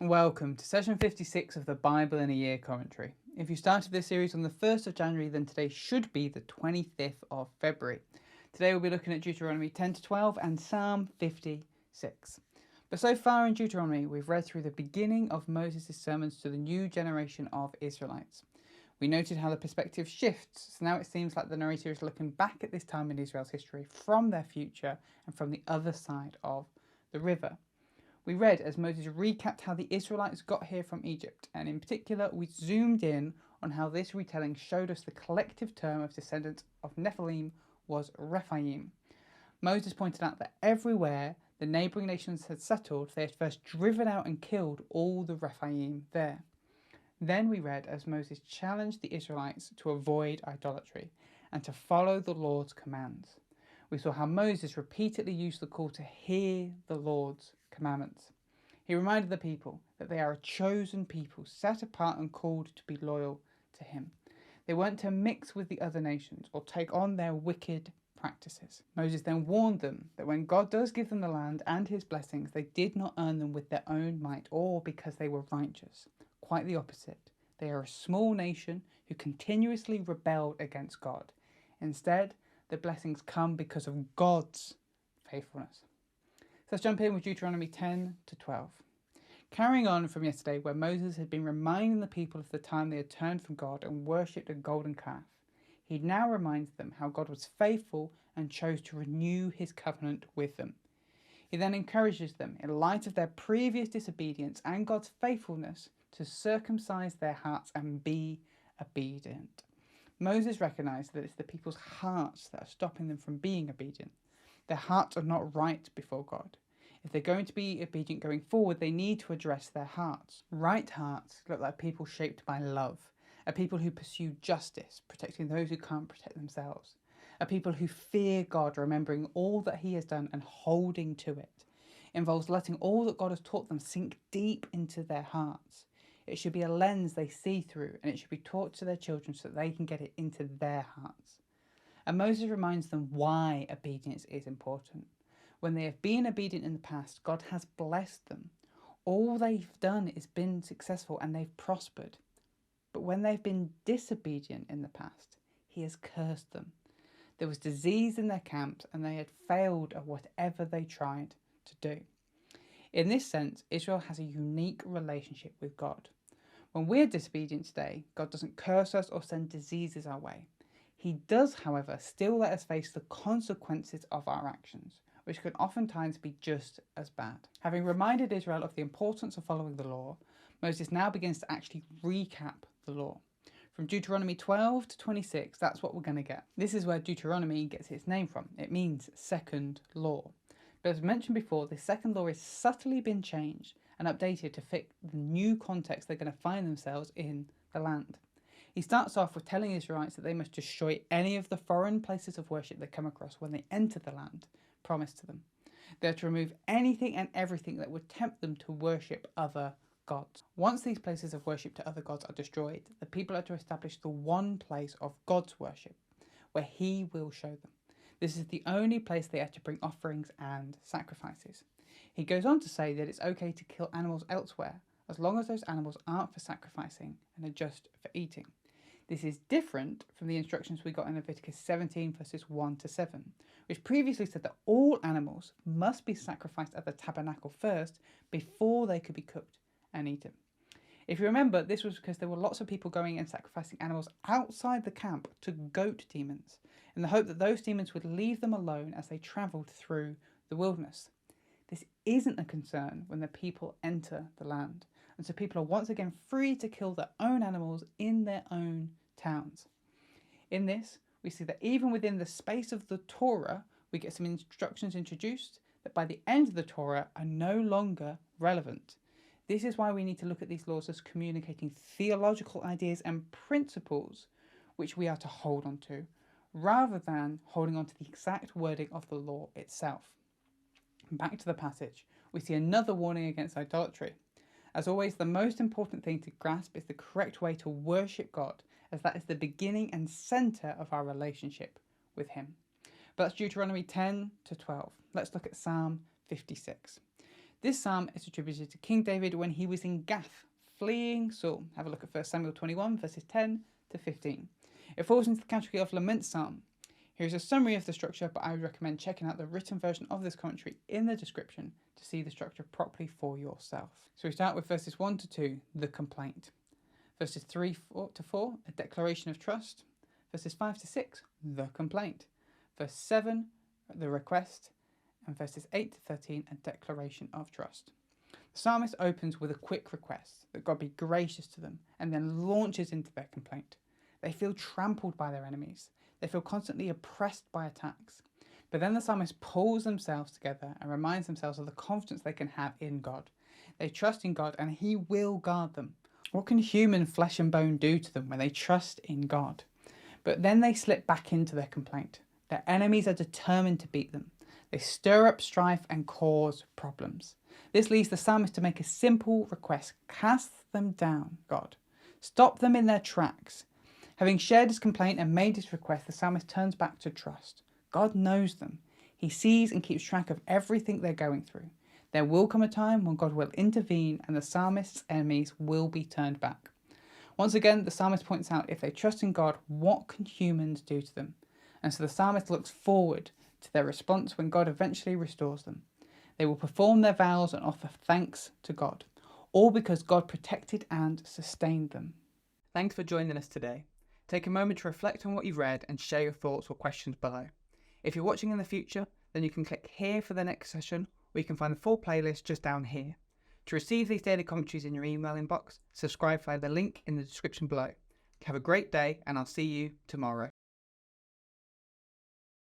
Welcome to session 56 of the Bible in a Year commentary. If you started this series on the 1st of January, then today should be the 25th of February. Today we'll be looking at Deuteronomy 10 to 12 and Psalm 56. But so far in Deuteronomy, we've read through the beginning of Moses' sermons to the new generation of Israelites. We noted how the perspective shifts, so now it seems like the narrator is looking back at this time in Israel's history from their future and from the other side of the river. We read as Moses recapped how the Israelites got here from Egypt, and in particular we zoomed in on how this retelling showed us the collective term of descendants of Nephilim was Rephaim. Moses pointed out that everywhere the neighbouring nations had settled, they had first driven out and killed all the Rephaim there. Then we read as Moses challenged the Israelites to avoid idolatry and to follow the Lord's commands. We saw how Moses repeatedly used the call to hear the Lord's commandments. He reminded the people that they are a chosen people, set apart and called to be loyal to him. They weren't to mix with the other nations or take on their wicked practices. Moses then warned them that when God does give them the land and his blessings, they did not earn them with their own might or because they were righteous. Quite the opposite. They are a small nation who continuously rebelled against God. Instead, the blessings come because of God's faithfulness. So let's jump in with Deuteronomy 10 to 12. Carrying on from yesterday, where Moses had been reminding the people of the time they had turned from God and worshipped a golden calf, he now reminds them how God was faithful and chose to renew his covenant with them. He then encourages them, in light of their previous disobedience and God's faithfulness, to circumcise their hearts and be obedient. Moses recognized that it's the people's hearts that are stopping them from being obedient. Their hearts are not right before God. If they're going to be obedient going forward, they need to address their hearts. Right hearts look like people shaped by love, a people who pursue justice, protecting those who can't protect themselves, a people who fear God, remembering all that he has done and holding to it. It involves letting all that God has taught them sink deep into their hearts. It should be a lens they see through, and it should be taught to their children so that they can get it into their hearts. And Moses reminds them why obedience is important. When they have been obedient in the past, God has blessed them. All they've done is been successful and they've prospered. But when they've been disobedient in the past, he has cursed them. There was disease in their camps and they had failed at whatever they tried to do. In this sense, Israel has a unique relationship with God. When we're disobedient today, God doesn't curse us or send diseases our way. He does, however, still let us face the consequences of our actions, which can oftentimes be just as bad. Having reminded Israel of the importance of following the law, Moses now begins to actually recap the law. From Deuteronomy 12 to 26, that's what we're going to get. This is where Deuteronomy gets its name from. It means second law. But as mentioned before, this second law has subtly been changed and updated to fit the new context they're going to find themselves in the land. He starts off with telling Israelites that they must destroy any of the foreign places of worship they come across when they enter the land promised to them. They're to remove anything and everything that would tempt them to worship other gods. Once these places of worship to other gods are destroyed, the people are to establish the one place of God's worship, where he will show them. This is the only place they are to bring offerings and sacrifices. He goes on to say that it's okay to kill animals elsewhere, as long as those animals aren't for sacrificing and are just for eating. This is different from the instructions we got in Leviticus 17 verses 1 to 7, which previously said that all animals must be sacrificed at the tabernacle first before they could be cooked and eaten. If you remember, this was because there were lots of people going and sacrificing animals outside the camp to goat demons, in the hope that those demons would leave them alone as they travelled through the wilderness. This isn't a concern when the people enter the land, and so people are once again free to kill their own animals in their own towns. In this, we see that even within the space of the Torah, we get some instructions introduced that by the end of the Torah are no longer relevant. This is why we need to look at these laws as communicating theological ideas and principles which we are to hold on to, rather than holding on to the exact wording of the law itself. Back to the passage, we see another warning against idolatry. As always, the most important thing to grasp is the correct way to worship God, as that is the beginning and centre of our relationship with him. But that's Deuteronomy 10 to 12. Let's look at Psalm 56. This psalm is attributed to King David when he was in Gath, fleeing Saul. Have a look at 1 Samuel 21, verses 10 to 15. It falls into the category of lament psalm. Here's a summary of the structure, but I would recommend checking out the written version of this commentary in the description to see the structure properly for yourself. So we start with verses 1 to 2, the complaint. Verses 3 to 4, a declaration of trust. Verses 5 to 6, the complaint. Verse 7, the request. And verses 8 to 13, a declaration of trust. The psalmist opens with a quick request that God be gracious to them, and then launches into their complaint. They feel trampled by their enemies. They feel constantly oppressed by attacks. But then the psalmist pulls themselves together and reminds themselves of the confidence they can have in God. They trust in God and He will guard them. What can human flesh and bone do to them when they trust in God? But then they slip back into their complaint. Their enemies are determined to beat them. They stir up strife and cause problems. This leads the psalmist to make a simple request. Cast them down, God. Stop them in their tracks. Having shared his complaint and made his request, the psalmist turns back to trust. God knows them. He sees and keeps track of everything they're going through. There will come a time when God will intervene and the psalmist's enemies will be turned back. Once again, the psalmist points out if they trust in God, what can humans do to them? And so the psalmist looks forward to their response when God eventually restores them. They will perform their vows and offer thanks to God, all because God protected and sustained them. Thanks for joining us today. Take a moment to reflect on what you've read and share your thoughts or questions below. If you're watching in the future, then you can click here for the next session, or you can find the full playlist just down here. To receive these daily commentaries in your email inbox, subscribe via the link in the description below. Have a great day, and I'll see you tomorrow.